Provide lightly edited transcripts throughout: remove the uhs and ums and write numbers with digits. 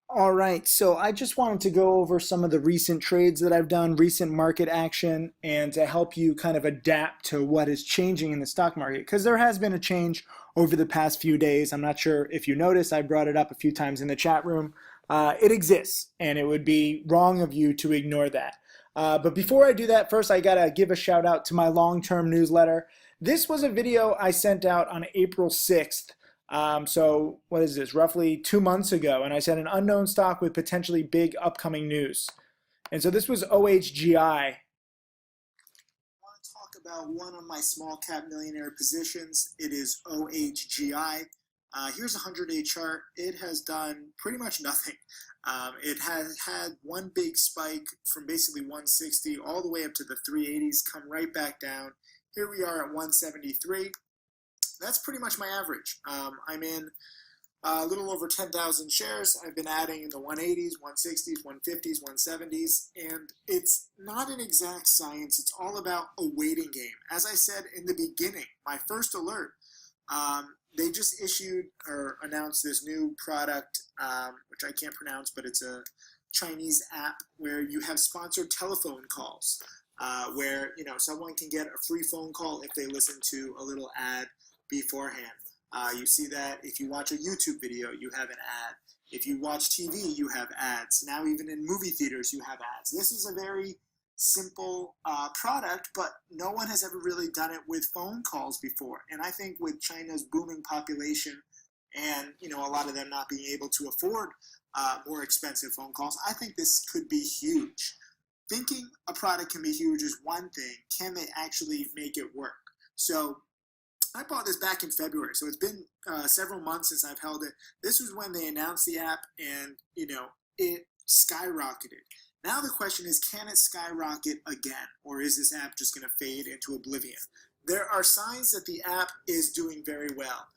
All right, so I just wanted to go over some of the recent trades that I've done, recent market action, and to help you kind of adapt to what is changing in the stock market. Because there has been a change over the past few days. I'm not sure if you noticed, I brought it up a few times in the chat room. It exists, and it would be wrong of you to ignore that. But before I do that, first I gotta give a shout out to my long-term newsletter. This was a video I sent out on April 6th. So what is this? Roughly 2 months ago, and I said an unknown stock with potentially big upcoming news. And so this was OHGI. I want to talk about one of my small cap millionaire positions. It is OHGI. Here's a 100-day chart. It has done pretty much nothing. It has had one big spike from basically 160 all the way up to the 380s, come right back down. Here we are at 173. That's pretty much my average. I'm in a little over 10,000 shares. I've been adding in the 180s, 160s, 150s, 170s, and it's not an exact science. It's all about a waiting game. As I said in the beginning, my first alert, they just issued or announced this new product, which I can't pronounce, but it's a Chinese app where you have sponsored telephone calls, where someone can get a free phone call if they listen to a little ad beforehand. You see that if you watch a YouTube video, you have an ad. If you watch TV, you have ads. Now even in movie theaters, you have ads. This is a very simple product, but no one has ever really done it with phone calls before. And I think with China's booming population and a lot of them not being able to afford more expensive phone calls, I think this could be huge. Thinking a product can be huge is one thing. Can they actually make it work? So I bought this back in February, so it's been several months since I've held it. This was when they announced the app, and it skyrocketed. Now the question is, can it skyrocket again, or is this app just going to fade into oblivion? There are signs that the app is doing very well.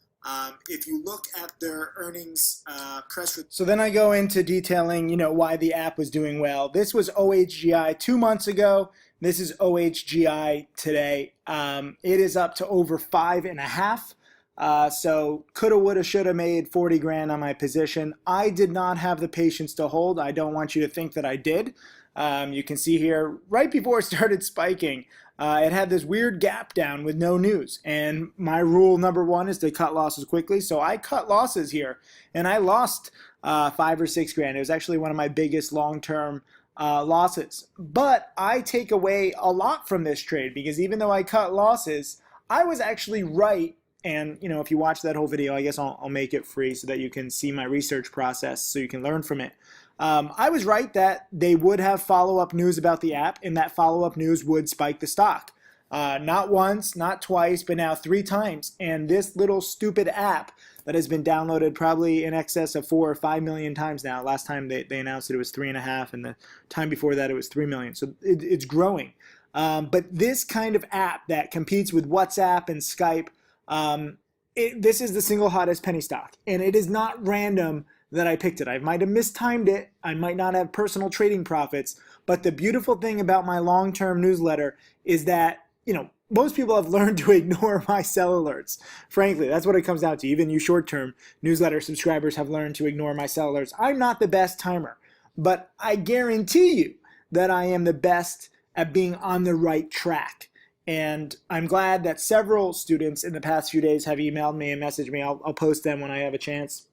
If you look at their earnings press release. So then I go into detailing, why the app was doing well. This was OHGI 2 months ago. This is OHGI today. It is up to over 5.5. So coulda, woulda, shoulda made 40 grand on my position. I did not have the patience to hold. I don't want you to think that I did. You can see here, right before it started spiking, it had this weird gap down with no news. And my rule number one is to cut losses quickly. So I cut losses here, and I lost 5 or 6 grand. It was actually one of my biggest long-term losses. But I take away a lot from this trade, because even though I cut losses, I was actually right. And if you watch that whole video, I guess I'll make it free so that you can see my research process so you can learn from it. I was right that they would have follow-up news about the app, and that follow-up news would spike the stock. Not once, not twice, but now 3 times. And this little stupid app that has been downloaded probably in excess of 4 or 5 million times now. Last time they announced it was 3.5, and the time before that it was 3 million. So it's growing. But this kind of app that competes with WhatsApp and Skype, this is the single hottest penny stock. And it is not random that I picked it. I might have mistimed it. I might not have personal trading profits. But the beautiful thing about my long-term newsletter is that, most people have learned to ignore my sell alerts. Frankly, that's what it comes down to. Even you short-term newsletter subscribers have learned to ignore my sell alerts. I'm not the best timer, but I guarantee you that I am the best at being on the right track. And I'm glad that several students in the past few days have emailed me and messaged me. I'll post them when I have a chance.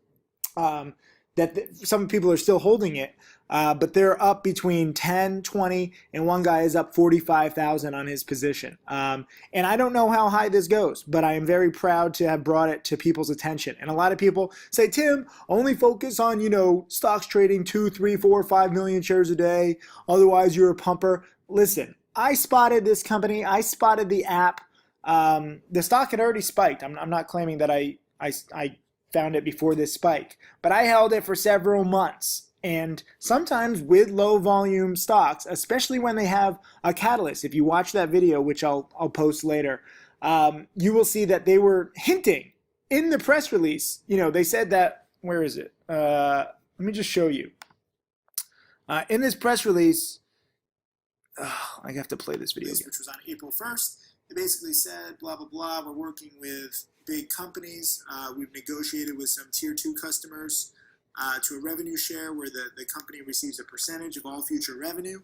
Some people are still holding it, but they're up between 10, 20, and one guy is up 45,000 on his position. And I don't know how high this goes, but I am very proud to have brought it to people's attention. And a lot of people say, Tim, only focus on, stocks trading 2, 3, 4, 5 million shares a day. Otherwise, you're a pumper. Listen, I spotted this company. I spotted the app. The stock had already spiked. I'm not claiming that I found it before this spike, but I held it for several months. And sometimes with low volume stocks, especially when they have a catalyst, if you watch that video, which I'll post later, you will see that they were hinting in the press release. They said that, where is it? Let me just show you. In this press release, I have to play this video again. Which was on April 1st. They basically said, blah, blah, blah, we're working with big companies. We've negotiated with some tier 2 customers. to a revenue share where the company receives a percentage of all future revenue.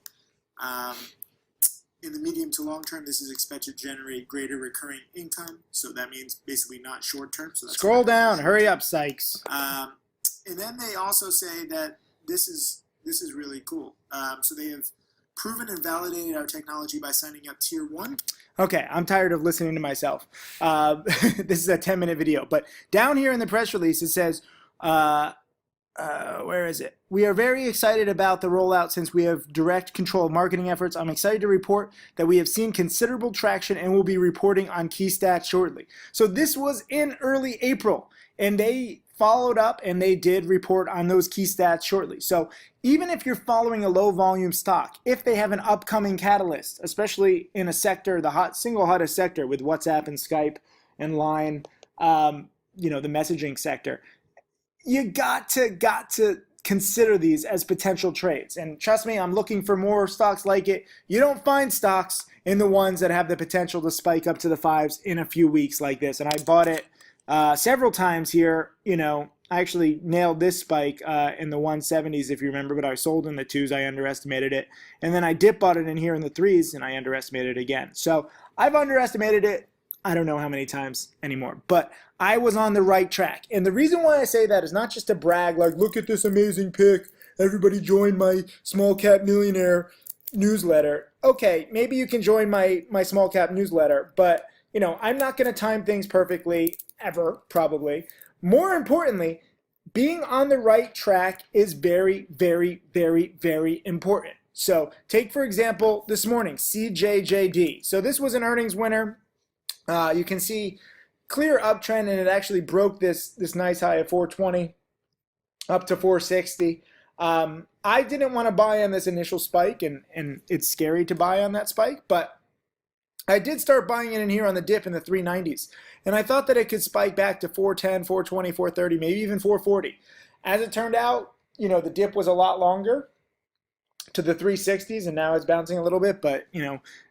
In the medium to long term, this is expected to generate greater recurring income. So that means basically not short term. So scroll down, hurry up, Sykes. And then they also say that this is really cool. So they have proven and validated our technology by signing up Tier 1. Okay, I'm tired of listening to myself. This is a 10-minute video. But down here in the press release, it says, where is it? We are very excited about the rollout since we have direct control of marketing efforts. I'm excited to report that we have seen considerable traction and will be reporting on key stats shortly. So this was in early April, and they followed up and they did report on those key stats shortly. So even if you're following a low volume stock, if they have an upcoming catalyst, especially in a sector, the single hottest sector with WhatsApp and Skype and Line, the messaging sector, you got to consider these as potential trades. And trust me, I'm looking for more stocks like it. You don't find stocks in the ones that have the potential to spike up to the 5s in a few weeks like this. And I bought it several times here. I actually nailed this spike in the 170s, if you remember, but I sold in the 2s. I underestimated it. And then I dip bought it in here in the 3s, and I underestimated it again. So I've underestimated it. I don't know how many times anymore, but I was on the right track. And the reason why I say that is not just to brag, like, look at this amazing pick. Everybody join my Small Cap Millionaire newsletter. Okay, maybe you can join my Small Cap newsletter, but I'm not going to time things perfectly ever, probably. More importantly, being on the right track is very, very, very, very important. So take, for example, this morning, CJJD. So this was an earnings winner. You can see clear uptrend, and it actually broke this nice high of 420 up to 460. I didn't want to buy on this initial spike, and it's scary to buy on that spike, but I did start buying it in here on the dip in the 390s, and I thought that it could spike back to 410, 420, 430, maybe even 440. As it turned out, the dip was a lot longer to the 360s, and now it's bouncing a little bit, but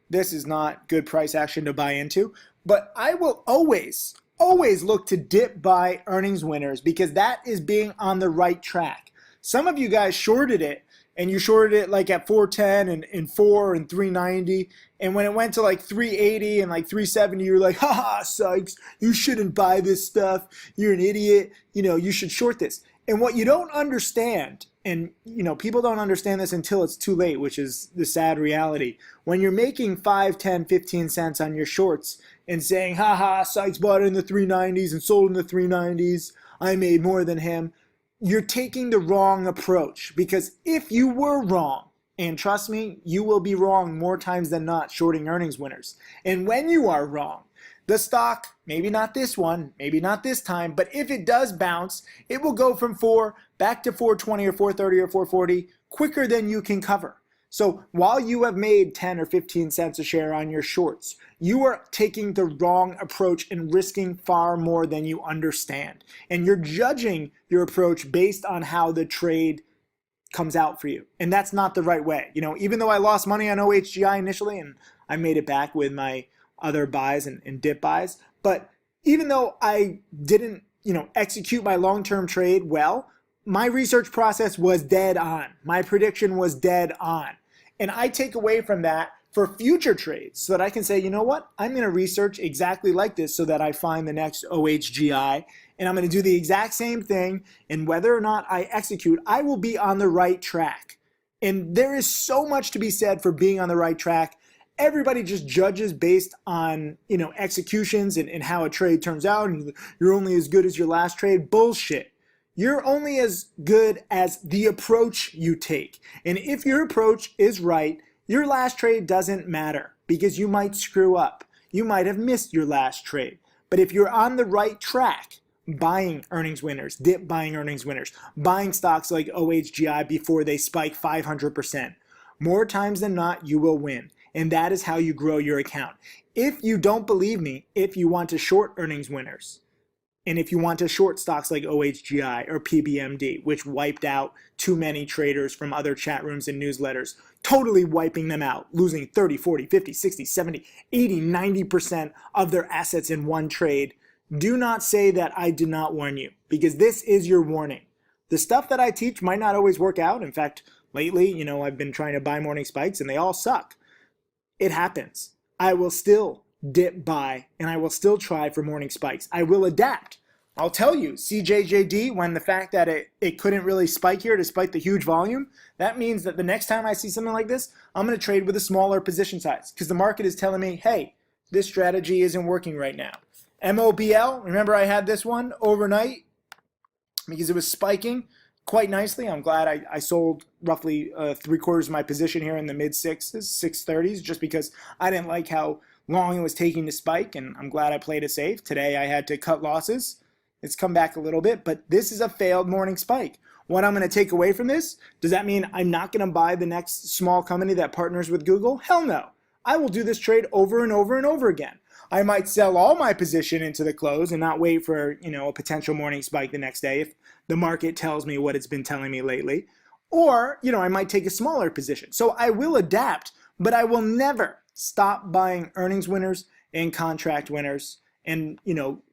this is not good price action to buy into. But I will always look to dip buy earnings winners, because that is being on the right track. Some of you guys shorted it, and you shorted it like at 410 and 4 and 390. And when it went to like 380 and like 370, you're like, haha, Sykes, you shouldn't buy this stuff. You're an idiot. You should short this. And what you don't understand, and people don't understand this until it's too late, which is the sad reality. When you're making 5, 10, 15 cents on your shorts and saying, haha, Sykes bought it in the 390s and sold in the 390s, I made more than him, you're taking the wrong approach. Because if you were wrong, and trust me, you will be wrong more times than not shorting earnings winners. And when you are wrong, the stock, maybe not this one, maybe not this time, but if it does bounce, it will go from 4 back to 420 or 430 or 440 quicker than you can cover. So while you have made 10 or 15 cents a share on your shorts, you are taking the wrong approach and risking far more than you understand. And you're judging your approach based on how the trade comes out for you. And that's not the right way. Even though I lost money on OHGI initially, and I made it back with my other buys and dip buys, but even though I didn't, execute my long-term trade well, my research process was dead on. My prediction was dead on. And I take away from that for future trades so that I can say, you know what? I'm going to research exactly like this so that I find the next OHGI, and I'm going to do the exact same thing. And whether or not I execute, I will be on the right track. And there is so much to be said for being on the right track. Everybody just judges based on, executions and how a trade turns out, and you're only as good as your last trade. Bullshit. You're only as good as the approach you take. And if your approach is right, your last trade doesn't matter, because you might screw up. You might have missed your last trade. But if you're on the right track, buying earnings winners, dip buying earnings winners, buying stocks like OHGI before they spike 500%, more times than not, you will win. And that is how you grow your account. If you don't believe me, if you want to short earnings winners, and if you want to short stocks like OHGI or PBMD, which wiped out too many traders from other chat rooms and newsletters, totally wiping them out, losing 30, 40, 50, 60, 70, 80, 90% of their assets in one trade, do not say that I did not warn you, because this is your warning. The stuff that I teach might not always work out. In fact, lately, I've been trying to buy morning spikes and they all suck. It happens. I will still dip buy and I will still try for morning spikes. I will adapt. I'll tell you, CJJD, when the fact that it couldn't really spike here despite the huge volume, that means that the next time I see something like this, I'm going to trade with a smaller position size because the market is telling me, hey, this strategy isn't working right now. MOBL, remember I had this one overnight because it was spiking quite nicely. I'm glad I sold roughly 3/4 of my position here in the mid 630s, just because I didn't like how long it was taking to spike, and I'm glad I played it safe. Today I had to cut losses. It's come back a little bit, but this is a failed morning spike. What I'm going to take away from this, does that mean I'm not going to buy the next small company that partners with Google? Hell no. I will do this trade over and over and over again. I might sell all my position into the close and not wait for, a potential morning spike the next day if the market tells me what it's been telling me lately. Or, I might take a smaller position. So I will adapt, but I will never stop buying earnings winners and contract winners and,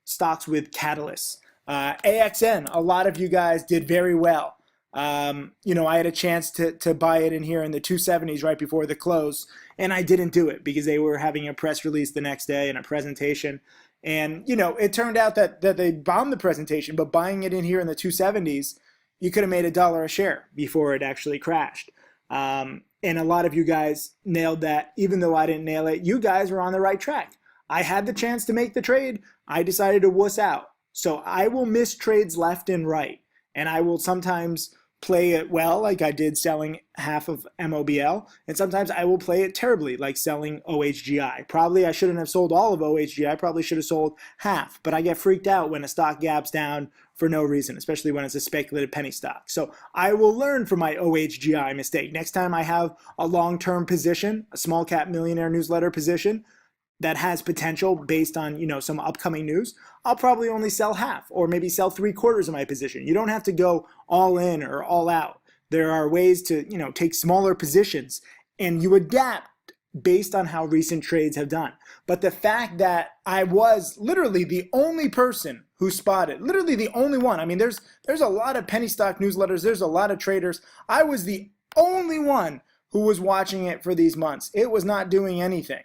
stocks with catalysts. AXN, a lot of you guys did very well. I had a chance to buy it in here in the 270s right before the close, and I didn't do it because they were having a press release the next day and a presentation. And, it turned out that they bombed the presentation, but buying it in here in the 270s, you could have made $1 a share before it actually crashed. And a lot of you guys nailed that. Even though I didn't nail it, you guys were on the right track. I had the chance to make the trade. I decided to wuss out. So I will miss trades left and right. And I will sometimes play it well, like I did selling half of MOBL. And sometimes I will play it terribly, like selling OHGI. Probably I shouldn't have sold all of OHGI. I probably should have sold half. But I get freaked out when a stock gaps down for no reason, especially when it's a speculative penny stock. So I will learn from my OHGI mistake. Next time I have a long-term position, a small cap millionaire newsletter position, that has potential based on, some upcoming news, I'll probably only sell half or maybe sell 3/4 of my position. You don't have to go all in or all out. There are ways to, take smaller positions and you adapt based on how recent trades have done. But the fact that I was literally the only person who spotted, literally the only one. I mean, there's a lot of penny stock newsletters. There's a lot of traders. I was the only one who was watching it for these months. It was not doing anything.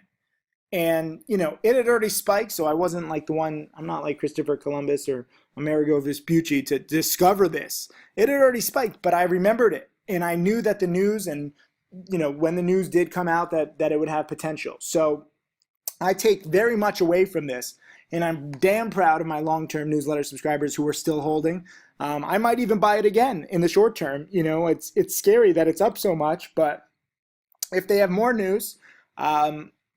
And, it had already spiked, so I wasn't like the one, I'm not like Christopher Columbus or Amerigo Vespucci to discover this. It had already spiked, but I remembered it. And I knew that the news and, when the news did come out that it would have potential. So I take very much away from this. And I'm damn proud of my long-term newsletter subscribers who are still holding. I might even buy it again in the short term. It's scary that it's up so much, but if they have more news,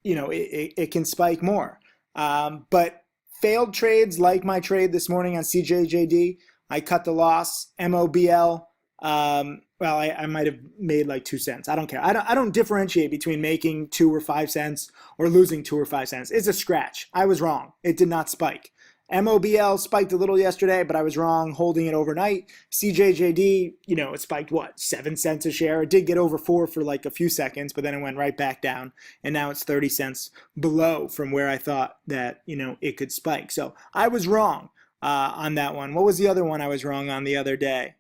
it can spike more. But failed trades like my trade this morning on CJJD, I cut the loss. MOBL, I might have made like 2 cents. I don't care. I don't differentiate between making 2 or 5 cents or losing 2 or 5 cents. It's a scratch. I was wrong. It did not spike. MOBL spiked a little yesterday, but I was wrong holding it overnight. CJJD, it spiked 7 cents a share. It did get over 4 for like a few seconds, but then it went right back down. And now it's 30 cents below from where I thought that, it could spike. So I was wrong on that one. What was the other one I was wrong on the other day?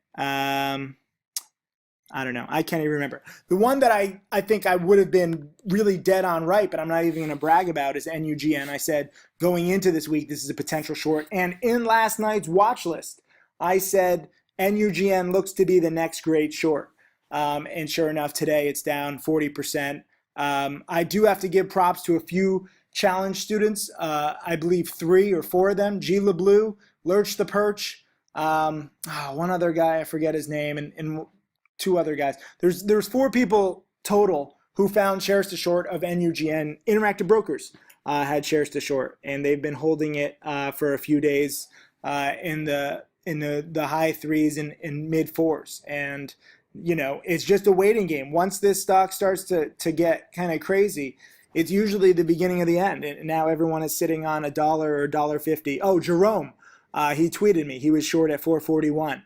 I don't know. I can't even remember. The one that I think I would have been really dead on right, but I'm not even going to brag about is NUGN. I said going into this week, this is a potential short. And in last night's watch list, I said NUGN looks to be the next great short. And sure enough, today it's down 40%. I do have to give props to a few challenge students. I believe 3 or 4 of them. G. LeBlue, Lurch the Perch, one other guy, I forget his name, and 2 other guys. There's 4 people total who found shares to short of NUGN. Interactive Brokers had shares to short, and they've been holding it for a few days in the high 3s and mid 4s. And it's just a waiting game. Once this stock starts to get kind of crazy, it's usually the beginning of the end. And now everyone is sitting on $1 or $1.50. Oh, Jerome, he tweeted me. He was short at 441.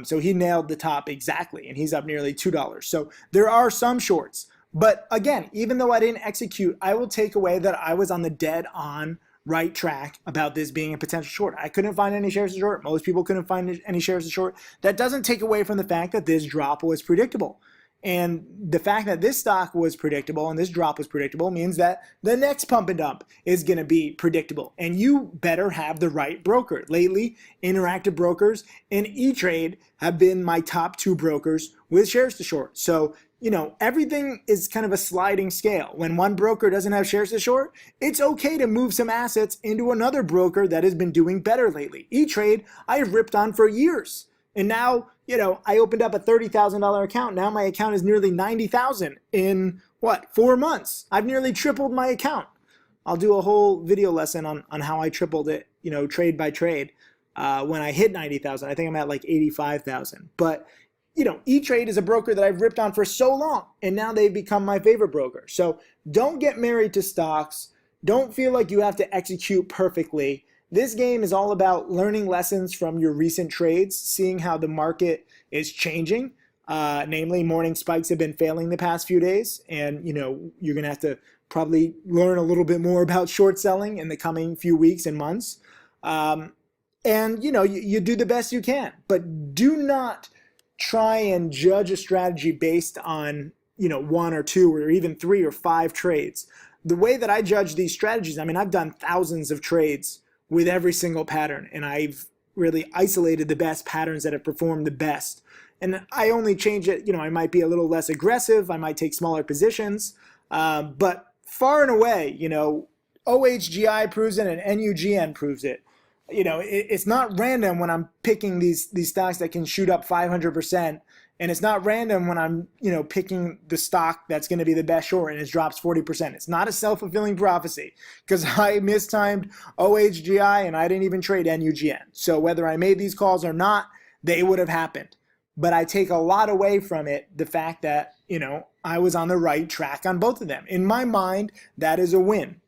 So he nailed the top exactly, and he's up nearly $2. So there are some shorts. But again, even though I didn't execute, I will take away that I was on the dead on right track about this being a potential short. I couldn't find any shares to short. Most people couldn't find any shares to short. That doesn't take away from the fact that this drop was predictable. And the fact that this stock was predictable and this drop was predictable means that the next pump and dump is going to be predictable. And you better have the right broker. Lately, Interactive Brokers and E-Trade have been my top two brokers with shares to short. So, you know, everything is kind of a sliding scale. When one broker doesn't have shares to short, it's okay to move some assets into another broker that has been doing better lately. E-Trade, I have ripped on for years. And now, you know, I opened up a $30,000 account. Now my account is nearly $90,000 in, 4 months. I've nearly tripled my account. I'll do a whole video lesson on how I tripled it, you know, trade by trade when I hit 90,000. I think I'm at like 85,000. But, you know, E-Trade is a broker that I've ripped on for so long, and now they've become my favorite broker. So don't get married to stocks. Don't feel like you have to execute perfectly. This game is all about learning lessons from your recent trades, seeing how the market is changing. Namely, morning spikes have been failing the past few days, and you know you're gonna have to probably learn a little bit more about short selling in the coming few weeks and months. And you know you do the best you can, but do not try and judge a strategy based on, you know, 1 or 2 or even 3 or 5 trades. The way that I judge these strategies, I mean, I've done thousands of trades with every single pattern, and I've really isolated the best patterns that have performed the best. And I only change it, you know, I might be a little less aggressive, I might take smaller positions, but far and away, you know, OHGI proves it and NUGN proves it. You know, it's not random when I'm picking these stocks that can shoot up 500%, and it's not random when I'm, you know, picking the stock that's going to be the best short and it drops 40%. It's not a self-fulfilling prophecy because I mistimed OHGI and I didn't even trade NUGN. So whether I made these calls or not, they would have happened. But I take a lot away from it, the fact that, you know, I was on the right track on both of them. In my mind, that is a win.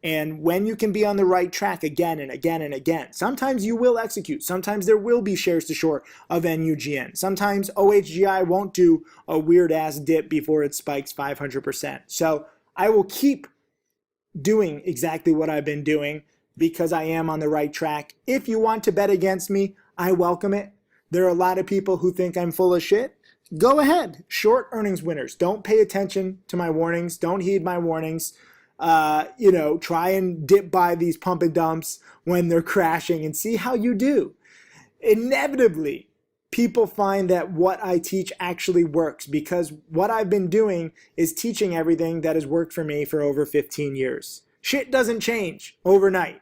And when you can be on the right track again and again and again, sometimes you will execute. Sometimes there will be shares to short of NUGN. Sometimes OHGI won't do a weird ass dip before it spikes 500%. So I will keep doing exactly what I've been doing because I am on the right track. If you want to bet against me, I welcome it. There are a lot of people who think I'm full of shit. Go ahead. Short earnings winners. Don't pay attention to my warnings. Don't heed my warnings. You know, try and dip by these pump and dumps when they're crashing and see how you do. Inevitably, people find that what I teach actually works because what I've been doing is teaching everything that has worked for me for over 15 years. Shit doesn't change overnight.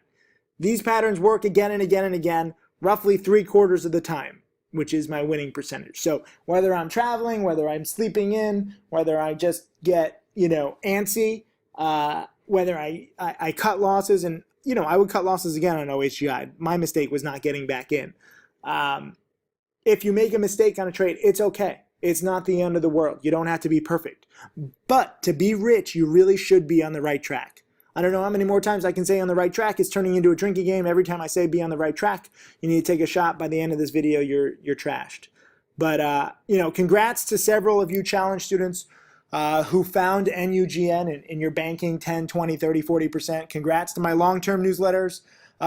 These patterns work again and again and again, roughly 3/4 of the time, which is my winning percentage. So whether I'm traveling, whether I'm sleeping in, whether I just get, you know, antsy, whether I cut losses, and you know I would cut losses again on OHGI. My mistake was not getting back in. If you make a mistake on a trade, it's okay. It's not the end of the world. You don't have to be perfect. But to be rich, you really should be on the right track. I don't know how many more times I can say on the right track. It's turning into a drinking game. Every time I say be on the right track, you need to take a shot. By the end of this video, you're trashed. But you know, congrats to several of you challenge students who found NUGN in your banking 10, 20, 30, 40%. Congrats to my long-term newsletters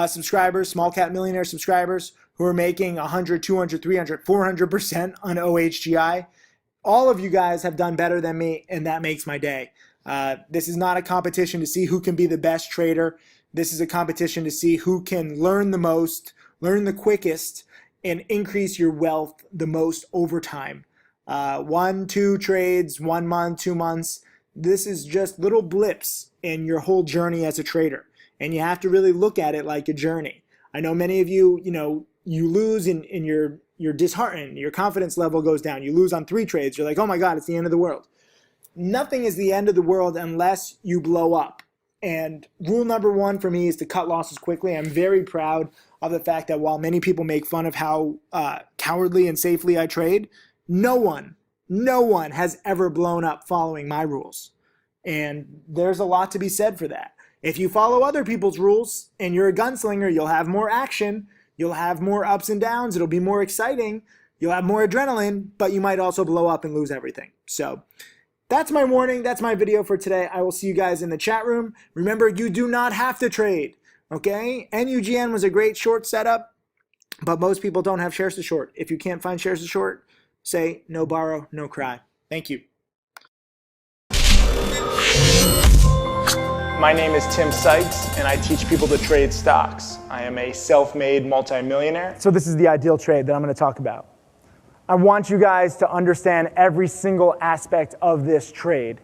subscribers, small cap millionaire subscribers who are making 100, 200, 300, 400% on OHGI. All of you guys have done better than me, and that makes my day. This is not a competition to see who can be the best trader. This is a competition to see who can learn the most, learn the quickest, and increase your wealth the most over time. 1, 2 trades, 1 month, 2 months. This is just little blips in your whole journey as a trader. And you have to really look at it like a journey. I know many of you, you know, you lose and you're disheartened. Your confidence level goes down. You lose on 3 trades. You're like, oh my God, it's the end of the world. Nothing is the end of the world unless you blow up. And rule number 1 for me is to cut losses quickly. I'm very proud of the fact that while many people make fun of how cowardly and safely I trade, no one has ever blown up following my rules. And there's a lot to be said for that. If you follow other people's rules and you're a gunslinger, you'll have more action, you'll have more ups and downs, it'll be more exciting, you'll have more adrenaline, but you might also blow up and lose everything. So that's my warning, that's my video for today. I will see you guys in the chat room. Remember, you do not have to trade. Okay, NUGN was a great short setup, but most people don't have shares to short. If you can't find shares to short, say no borrow, no cry. Thank you. My name is Tim Sykes, and I teach people to trade stocks. I am a self-made multimillionaire. So this is the ideal trade that I'm going to talk about. I want you guys to understand every single aspect of this trade